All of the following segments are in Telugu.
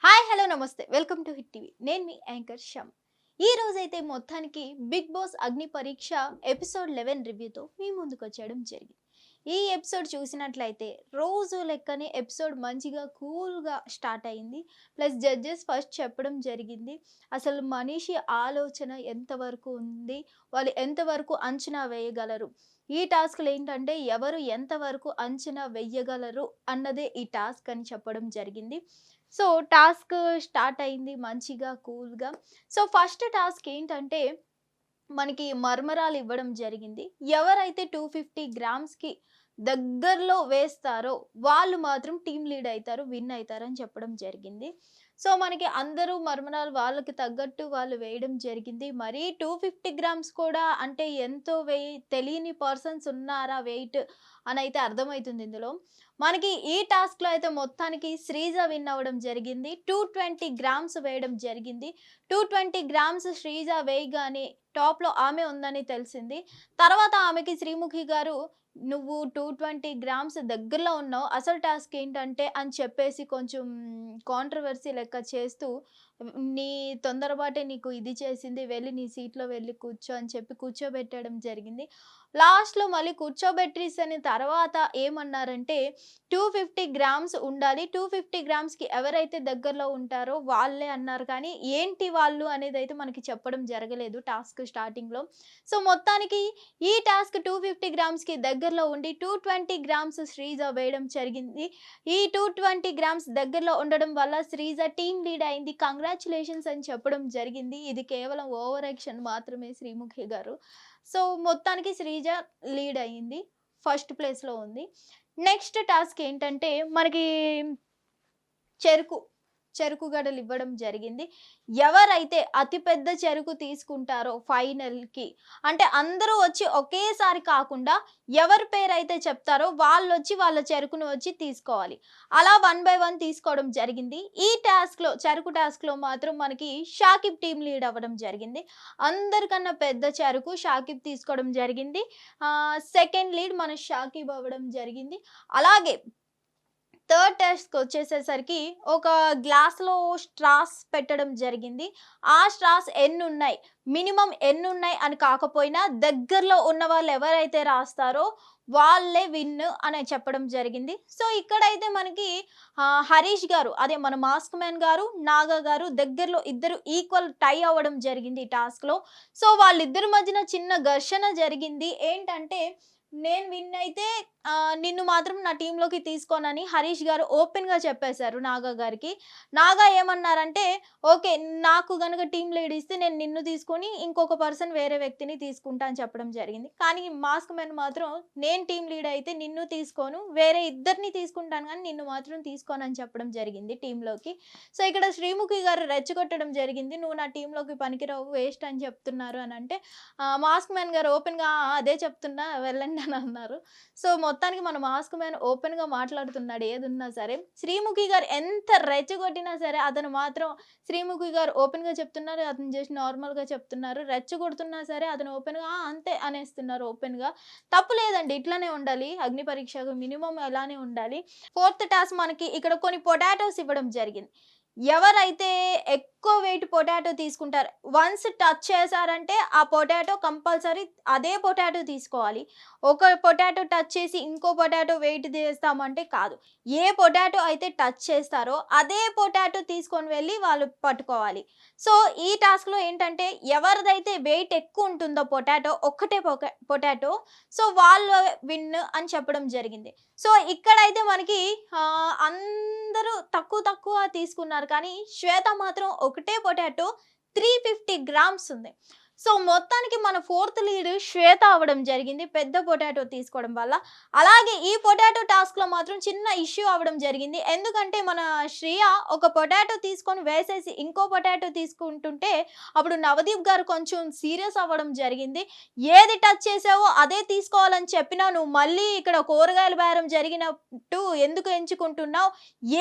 హాయ్ హలో నమస్తే వెల్కమ్ టు హిట్ టీవీ. నేను మీ యాంకర్ శ్యామ్. ఈ రోజైతే మొత్తానికి బిగ్ బాస్ అగ్ని పరీక్ష ఎపిసోడ్ 11 రివ్యూతో మీ ముందుకు వచ్చేయడం జరిగింది. ఈ ఎపిసోడ్ చూసినట్లయితే రోజు లెక్కనే ఎపిసోడ్ మంచిగా కూల్గా స్టార్ట్ అయింది. ప్లస్ జడ్జెస్ ఫస్ట్ చెప్పడం జరిగింది అసలు మనిషి ఆలోచన ఎంతవరకు ఉంది, వాళ్ళు ఎంతవరకు అంచనా వేయగలరు, ఈ టాస్క్లు ఏంటంటే ఎవరు ఎంతవరకు అంచనా వెయ్యగలరు అన్నదే ఈ టాస్క్ అని చెప్పడం జరిగింది. సో టాస్క్ స్టార్ట్ అయింది మంచిగా కూల్గా. సో ఫస్ట్ టాస్క్ ఏంటంటే మనకి మర్మరాలు ఇవ్వడం జరిగింది. ఎవరైతే 250 గ్రామ్స్కి దగ్గరలో వేస్తారో వాళ్ళు మాత్రం టీమ్ లీడ్ అవుతారు, విన్ అవుతారు అని చెప్పడం జరిగింది. సో మనకి అందరూ మర్మరాలు వాళ్ళకి తగ్గట్టు వాళ్ళు వేయడం జరిగింది. మరి 250 గ్రామ్స్ కూడా అంటే ఎంతో తెలియని పర్సన్స్ ఉన్నారా వెయిట్ అని అయితే అర్థమవుతుంది ఇందులో. మనకి ఈ టాస్క్లో అయితే మొత్తానికి శ్రీజ విన్ అవ్వడం జరిగింది. 220 గ్రామ్స్ వేయడం జరిగింది. 220 గ్రామ్స్ శ్రీజ వేయగానే టాప్‌లో ఆమె ఉందని తెలిసింది. తర్వాత ఆమెకి శ్రీముఖి గారు "నువ్వు 220 గ్రామ్స్ దగ్గరలో ఉన్నావు. అసలు టాస్క్ ఏంటంటే" అని చెప్పేసి కొంచెం కాంట్రోవర్సీ లెక్క చేస్తూ "నీ తొందరపాటే నీకు ఇది చేసింది. వెళ్లి నీ సీట్‌లో వెళ్లి కూర్చో" అని చెప్పి కూర్చోబెట్టడం జరిగింది. లాస్ట్‌లో మళ్ళీ కూర్చోబెట్టేసిన తర్వాత ఏమన్నారంటే 250 గ్రామ్స్ ఉండాలి. 250 గ్రామ్స్‌కి ఎవరైతే దగ్గరలో ఉంటారో వాళ్ళే అన్నారు. కానీ ఏంటి వాళ్ళు అనేదైతే మనకి చెప్పడం జరగలేదు టాస్క్ స్టార్టింగ్‌లో. సో మొత్తానికి ఈ టాస్క్ 250 గ్రామ్స్‌కి దగ్గరలో ఉండి 220 గ్రామ్స్ శ్రీజ వేయడం జరిగింది. ఈ 220 గ్రామ్స్ దగ్గరలో ఉండడం వల్ల శ్రీజ టీమ్ లీడ్ అయింది. కంగ్రాచ్యులేషన్స్ అని చెప్పడం జరిగింది. ఇది కేవలం ఓవర్ యాక్షన్ మాత్రమే శ్రీముఖి గారు. సో మొత్తానికి శ్రీజ లీడ్ అయింది. ఫస్ట్ ప్లేస్‌లో ఉంది. నెక్స్ట్ టాస్క్ ఏంటంటే మనకి చెరుకు, చెరుకు గడలు ఇవ్వడం జరిగింది. ఎవరైతే అతి పెద్ద చెరుకు తీసుకుంటారో ఫైనల్‌కి అంటే అందరూ వచ్చి ఒకేసారి కాకుండా ఎవరి పేరైతే చెప్తారో వాళ్ళొచ్చి వాళ్ళ చెరుకును వచ్చి తీసుకోవాలి. అలా 1 బై 1 తీసుకోవడం జరిగింది. ఈ టాస్క్‌లో చెరుకు టాస్క్‌లో మాత్రం మనకి షాకిబ్ టీమ్ లీడ్ అవ్వడం జరిగింది. అందరికన్నా పెద్ద చెరుకు షాకిబ్ తీసుకోవడం జరిగింది. సెకండ్ లీడ్ మన షాకిబ్ అవ్వడం జరిగింది. అలాగే థర్డ్ టెస్ట్‌కొచ్చేసేసరికి ఒక గ్లాస్‌లో స్ట్రాస్ పెట్టడం జరిగింది. ఆ స్ట్రాస్ ఎన్నున్నాయి, మినిమమ్ ఎన్నున్నాయి అని కాకపోయినా దగ్గరలో ఉన్న వాళ్ళు ఎవరైతే రాస్తారో వాళ్ళే విన్ అని చెప్పడం జరిగింది. సో ఇక్కడైతే మనకి హరీష్ గారు అదే మన మాస్క్ మ్యాన్ గారు, నాగా గారు దగ్గరలో ఇద్దరు ఈక్వల్ టై అవ్వడం జరిగింది ఈ టాస్క్‌లో. సో వాళ్ళిద్దరి మధ్యన చిన్న ఘర్షణ జరిగింది. ఏంటంటే నేను విన్ అయితే నిన్ను మాత్రం నా టీమ్‌లోకి తీసుకోనని హరీష్ గారు ఓపెన్‌గా చెప్పేశారు నాగా గారికి. నాగా ఏమన్నారంటే, "ఓకే. నాకు గనుక టీమ్ లీడ్ ఇస్తే నేను నిన్ను తీసుకొని ఇంకొక పర్సన్ వేరే వ్యక్తిని తీసుకుంటా" అని చెప్పడం జరిగింది. కానీ మాస్క్ మ్యాన్ మాత్రం "నేను టీమ్ లీడ్ అయితే నిన్ను తీసుకోను. వేరే ఇద్దరిని తీసుకుంటాను గానీ నిన్ను మాత్రం తీసుకోను" అని చెప్పడం జరిగింది టీమ్‌లోకి. సో ఇక్కడ శ్రీముఖి గారు రెచ్చగొట్టడం జరిగింది. "నువ్వు నా టీమ్‌లోకి పనికిరావు. వేస్ట్ అని చెప్తున్నారు" అనంటే మాస్క్ మ్యాన్ గారు ఓపెన్‌గా అదే చెప్తున్నా వెళ్ళండి అని అన్నారు. సో మొత్తానికి మన మాస్క్ మ్యాన్ ఓపెన్‌గా మాట్లాడుతున్నాడు ఏదున్నా సరే. శ్రీముఖి గారు ఎంత రెచ్చగొట్టినా సరే అతను మాత్రం శ్రీముఖి గారు ఓపెన్‌గా చెప్తున్నారు. అతను జస్ట్ నార్మల్‌గా చెప్తున్నారు. రెచ్చగొడుతున్నా సరే అతను ఓపెన్‌గా అంతే అనేస్తున్నారు ఓపెన్‌గా. తప్పు లేదండి. ఇట్లనే ఉండాలి. అగ్ని పరీక్షకు మినిమమ్ అలానే ఉండాలి. ఫోర్త్ టాస్క్ మనకి ఇక్కడ కొన్ని పొటాటోస్ ఇవ్వడం జరిగింది. ఎవరైతే ఎక్కువ వెయిట్ పొటాటో తీసుకుంటారో వన్స్ టచ్ చేశారంటే ఆ పొటాటో కంపల్సరీ అదే పొటాటో తీసుకోవాలి. ఒక పొటాటో టచ్ చేసి ఇంకో పొటాటో వెయిట్ తీస్తామంటే కాదు. ఏ పొటాటో అయితే టచ్ చేస్తారో అదే పొటాటో తీసుకొని వెళ్ళి వాళ్ళు పట్టుకోవాలి. సో ఈ టాస్క్‌లో ఏంటంటే ఎవరిదైతే వెయిట్ ఎక్కువ ఉంటుందో పొటాటో ఒక్కటే పొటాటో సో వాళ్ళు విన్ అని చెప్పడం జరిగింది. సో ఇక్కడైతే మనకి అందరూ తక్కువ తక్కువ తీసుకున్నారు. కానీ శ్వేత మాత్రం ఒకటే పొటాటో 350 గ్రామ్స్ ఉంది. సో మొత్తానికి మన ఫోర్త్ లీడ్ శ్వేత అవ్వడం జరిగింది పెద్ద పొటాటో తీసుకోవడం వల్ల. అలాగే ఈ పొటాటో టాస్క్‌లో మాత్రం చిన్న ఇష్యూ అవ్వడం జరిగింది. ఎందుకంటే మన శ్రియ ఒక పొటాటో తీసుకొని వేసేసి ఇంకో పొటాటో తీసుకుంటుంటే అప్పుడు నవదీప్ గారు కొంచెం సీరియస్ అవ్వడం జరిగింది. ఏది టచ్ చేసావో అదే తీసుకోవాలని చెప్పినా నువ్వు మళ్ళీ ఇక్కడ కూరగాయల బేరం జరిగినట్టు ఎందుకు ఎంచుకుంటున్నావు?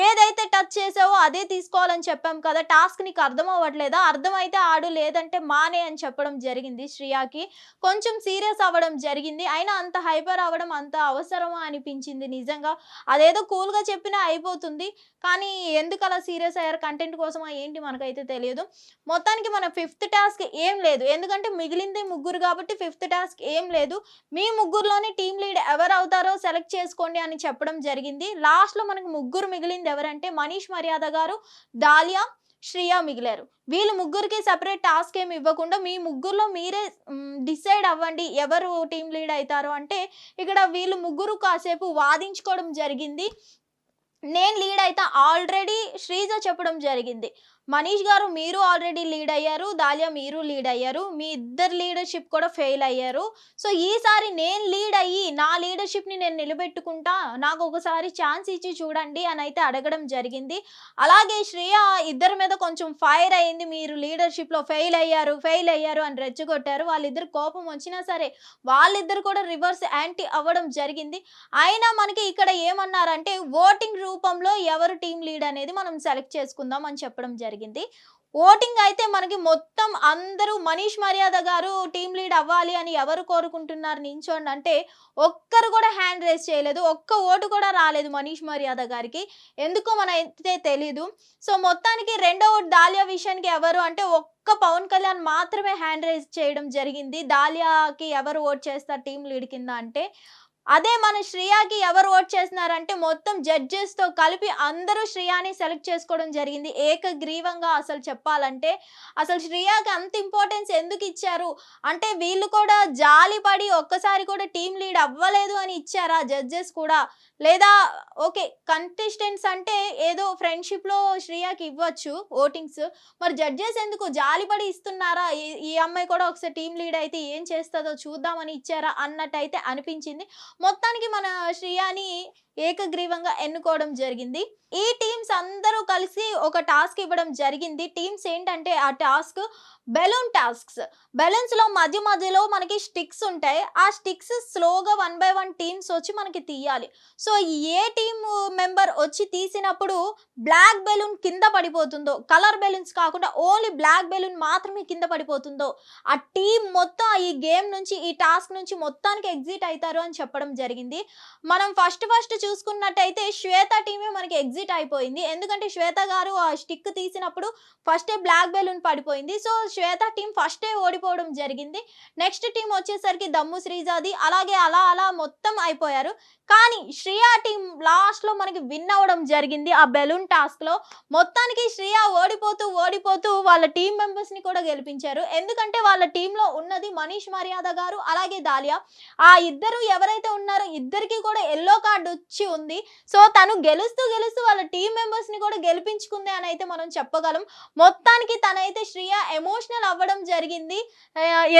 ఏదైతే టచ్ చేసావో అదే తీసుకోవాలని చెప్పాం కదా! టాస్క్ నీకు అర్థం అవ్వట్లేదా? అర్థమైతే ఆడు లేదంటే మానేయ్ అని చెప్పడం చెప్పడం జరిగింది. శ్రియకి కొంచెం సీరియస్ అవ్వడం జరిగింది. అయినా అంత హైపర్ అవ్వడం అంత అవసరమా అనిపించింది నిజంగా. అదేదో కూల్గా చెప్పినా అయిపోతుంది, కానీ ఎందుకు అలా సీరియస్ అయ్యారు, కంటెంట్ కోసమా ఏంటి మనకైతే తెలియదు. మొత్తానికి మన 5th టాస్క్ ఏం లేదు, ఎందుకంటే మిగిలింది ముగ్గురు కాబట్టి 5th టాస్క్ ఏం లేదు. మీ ముగ్గురులోని టీమ్ లీడ్ ఎవరు అవుతారో సెలెక్ట్ చేసుకోండి అని చెప్పడం జరిగింది. లాస్ట్లో మనకు ముగ్గురు మిగిలింది ఎవరంటే మనీష్ మర్యాద గారు, దాలియా, శ్రియ మిగిలారు. వీళ్ళు ముగ్గురికి సెపరేట్ టాస్క్ ఏమి ఇవ్వకుండా మీ ముగ్గురులో మీరే డిసైడ్ అవ్వండి ఎవరు టీమ్ లీడ్ అవుతారో అంటే ఇక్కడ వీళ్ళు ముగ్గురు కాసేపు వాదించుకోవడం జరిగింది. నేను లీడ్ అయితే ఆల్రెడీ శ్రీజ చెప్పడం జరిగింది, మనీష్ గారు మీరు ఆల్రెడీ లీడ్ అయ్యారు, దాలియా మీరు లీడ్ అయ్యారు, మీ ఇద్దరు లీడర్షిప్ కూడా ఫెయిల్ అయ్యారు. సో ఈసారి నేను లీడ్ అయ్యి నా లీడర్షిప్ని నేను నిలబెట్టుకుంటా, నాకు ఒకసారి ఛాన్స్ ఇచ్చి చూడండి అని అయితే అడగడం జరిగింది. అలాగే శ్రేయ ఇద్దరి మీద కొంచెం ఫైర్ అయింది, మీరు లీడర్షిప్లో ఫెయిల్ అయ్యారు అని రెచ్చగొట్టారు. వాళ్ళిద్దరు కోపం వచ్చినా సరే వాళ్ళిద్దరు కూడా రివర్స్ యాంటీ అవ్వడం జరిగింది. అయినా మనకి ఇక్కడ ఏమన్నారంటే ఓటింగ్ రూపంలో ఎవరు టీమ్ లీడ్ అనేది మనం సెలెక్ట్ చేసుకుందాం అని చెప్పడం జరిగింది. ఓటింగ్ అయితే మనకి మొత్తం అందరూ మనీష్ మర్యాద గారు టీమ్ లీడ్ అవ్వాలి అని ఎవరు కోరుకుంటున్నారు నించోండి అంటే ఒక్కరు కూడా హ్యాండ్ రేస్ చేయలేదు, ఒక్క ఓటు కూడా రాలేదు మనీష్ మర్యాద గారికి, ఎందుకో మనైతే తెలీదు. సో మొత్తానికి రెండో ఓటు దాలియా విషయానికి ఎవరు అంటే ఒక్క పవన్ కళ్యాణ్ మాత్రమే హ్యాండ్ రేస్ చేయడం జరిగింది. దాలియాకి ఎవరు ఓట్ చేస్తారు టీమ్ లీడ్ కింద అంటే. అదే మన శ్రియకి ఎవరు ఓట్ చేస్తున్నారంటే మొత్తం జడ్జెస్తో కలిపి అందరూ శ్రియాని సెలెక్ట్ చేసుకోవడం జరిగింది ఏకగ్రీవంగా. అసలు చెప్పాలంటే అసలు శ్రియకి అంత ఇంపార్టెన్స్ ఎందుకు ఇచ్చారు అంటే వీళ్ళు కూడా జాలిపడి ఒక్కసారి కూడా టీమ్ లీడ్ అవ్వలేదు అని ఇచ్చారా జడ్జెస్ కూడా, లేదా ఓకే కంటెస్టెంట్స్ అంటే ఏదో ఫ్రెండ్షిప్లో శ్రియకి ఇవ్వచ్చు ఓటింగ్స్, మరి జడ్జెస్ ఎందుకు జాలిపడి ఇస్తున్నారా, ఈ అమ్మాయి కూడా ఒకసారి టీమ్ లీడ్ అయితే ఏం చేస్తుందో చూద్దామని ఇచ్చారా అన్నట్టయితే అనిపించింది. మొత్తానికి మన శ్రియాని ఏకగ్రీవంగా ఎన్నుకోవడం జరిగింది. ఈ టీమ్స్ అందరూ కలిసి ఒక టాస్క్ ఇవ్వడం జరిగింది. టీమ్స్ ఏంటంటే ఆ టాస్క్ బెలూన్ టాస్క్స్. బెలూన్స్లో మధ్యలో మనకి స్టిక్స్ ఉంటాయి, ఆ స్టిక్స్ స్లోగా 1 by 1 టీమ్స్ వచ్చి మనకి తీయాలి. సో ఏ టీమ్ మెంబర్ వచ్చి తీసినప్పుడు బ్లాక్ బెలూన్ కింద పడిపోతుందో, కలర్ బెలూన్స్ కాకుండా ఓన్లీ బ్లాక్ బెలూన్ మాత్రమే కింద పడిపోతుందో ఆ టీం మొత్తం ఈ గేమ్ నుంచి ఈ టాస్క్ నుంచి మొత్తానికి ఎగ్జిట్ అవుతారు అని చెప్పడం జరిగింది. మనం ఫస్ట్ చూసుకున్నట్టయితే శ్వేత టీమే మనకి ఎగ్జిట్ అయిపోయింది, ఎందుకంటే శ్వేత గారు ఆ స్టిక్ తీసినప్పుడు ఫస్టే బ్లాక్ బెలూన్ పడిపోయింది. సో శ్వేత టీం ఫస్టే ఓడిపోవడం జరిగింది. నెక్స్ట్ టీం వచ్చేసరికి దమ్ము శ్రీజాది, అలాగే అలా మొత్తం అయిపోయారు. కానీ శ్రియా టీం లాస్ట్లో మనకి విన్ అవ్వడం జరిగింది ఆ బెలూన్ టాస్క్లో. మొత్తానికి శ్రియా ఓడిపోతూ వాళ్ళ టీం మెంబర్స్ని కూడా గెలిపించారు, ఎందుకంటే వాళ్ళ టీంలో ఉన్నది మనీష్ మర్యాద గారు అలాగే దాలియా. ఆ ఇద్దరు ఎవరైతే ఉన్నారో ఇద్దరికి కూడా ఎల్లో కార్డు వచ్చి ఉంది. సో తను గెలుస్తూ వాళ్ళ టీం మెంబర్స్ని కూడా గెలిపించుకుంది అని అయితే మనం చెప్పగలం. మొత్తానికి తనైతే శ్రియా ఎమోషనల్ అవ్వడం జరిగింది,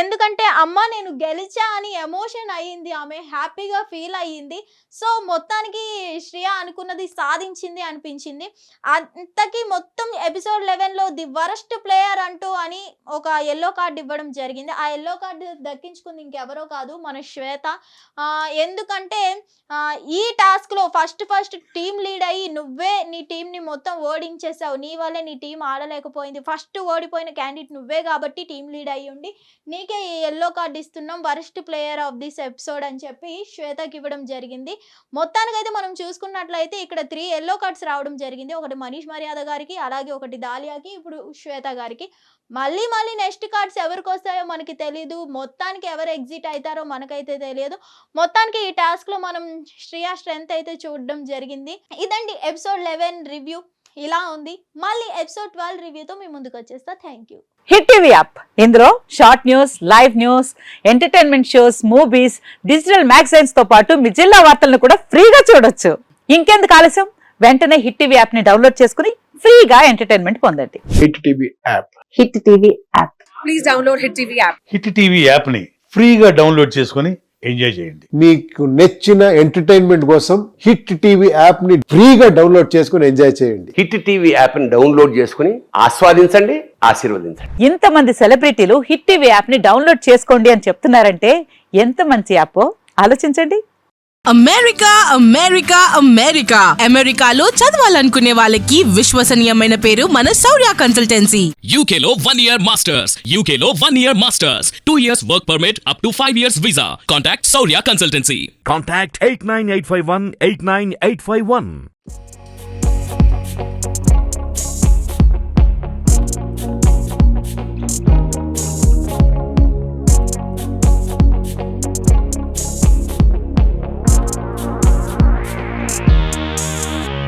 ఎందుకంటే అమ్మ నేను గెలిచా అని ఎమోషన్ అయ్యింది, ఆమె హ్యాపీగా ఫీల్ అయ్యింది. సో మొత్తానికి శ్రియా అనుకున్నది సాధించింది అనిపించింది. అంతకీ మొత్తం ఎపిసోడ్ 11లో ది వరస్ట్ ప్లేయర్ అంటూ అని ఒక ఎల్లో కార్డు ఇవ్వడం జరిగింది. ఆ ఎల్లో కార్డు దక్కించుకుంది ఇంకెవరో కాదు మన శ్వేత. ఎందుకంటే ఈ టాస్క్లో ఫస్ట్ టీమ్ లీడ్ అయ్యి నువ్వే నీ టీంని మొత్తం ఓడించేసావు, నీ వల్లే నీ టీం ఆడలేకపోయింది, ఫస్ట్ ఓడిపోయిన క్యాండిడేట్ నువ్వే కాబట్టి టీమ్ లీడ్ అయ్యి ఉండి నీకే ఈ ఎల్లో కార్డు ఇస్తున్నాం worst player of this episode అని చెప్పి శ్వేతకి ఇవ్వడం జరిగింది. మొత్తానికైతే మనం చూసుకున్నట్లయితే ఇక్కడ 3 ఎల్లో కార్డ్స్ రావడం జరిగింది, ఒకటి మనీష్ మర్యాద గారికి, అలాగే ఒకటి దాలియాకి, ఇప్పుడు శ్వేత గారికి. మళ్ళీ నెక్స్ట్ కార్డ్స్ ఎవరికి వస్తాయో మనకి తెలీదు, మొత్తానికి ఎవరు ఎగ్జిట్ అవుతారో మనకైతే తెలియదు. మొత్తానికి ఈ టాస్క్లో మనం శ్రియా స్ట్రెంత్ అయితే చూడడం జరిగింది. ఇదండి ఎపిసోడ్ 11 రివ్యూ, ఇలా ఉంది. మళ్ళీ ఎపిసోడ్ 12 రివ్యూతో మీ ముందుకు వచ్చేస్తా. Thank you. Hit TV app, ఇందులో short news, live news, entertainment shows, movies, digital magazines తో పాటు మీ జిల్లా వార్తలను కూడా ఫ్రీగా చూడొచ్చు. ఇంకెందుకు ఆలస్యం, వెంటనే హిట్ టీవీ యాప్ ని డౌన్లోడ్ చేసుకుని ఫ్రీగా ఎంటర్టైన్మెంట్ పొందండి. Hit TV app, hit TV app, please download hit TV app. Hit TV యాప్ని ఫ్రీగా డౌన్లోడ్ చేసుకొని ఎంజాయ్ చేయండి. మీకు నచ్చిన ఎంటర్టైన్మెంట్ కోసం హిట్ టీవీ యాప్ ని ఫ్రీగా డౌన్లోడ్ చేసుకొని ఎంజాయ్ చేయండి. హిట్ టీవీ యాప్ ని డౌన్లోడ్ చేసుకుని ఆస్వాదించండి, ఆశీర్వదించండి. ఇంతమంది సెలబ్రిటీలు హిట్ టీవీ యాప్ ని డౌన్లోడ్ చేసుకోండి అని చెప్తున్నారంటే ఎంత మంచి యాప్ ఆలోచించండి. అమెరికా అమెరికా అమెరికా అమెరికాలో చదవాలనుకునే వాళ్ళకి విశ్వసనీయమైన పేరు మన శౌర్య consultancy. UK Law 1 Year Masters. UK Law 1 Year Masters. 2 years work permit up to 5 years visa. Contact Saurya Consultancy. Contact 89851 89851.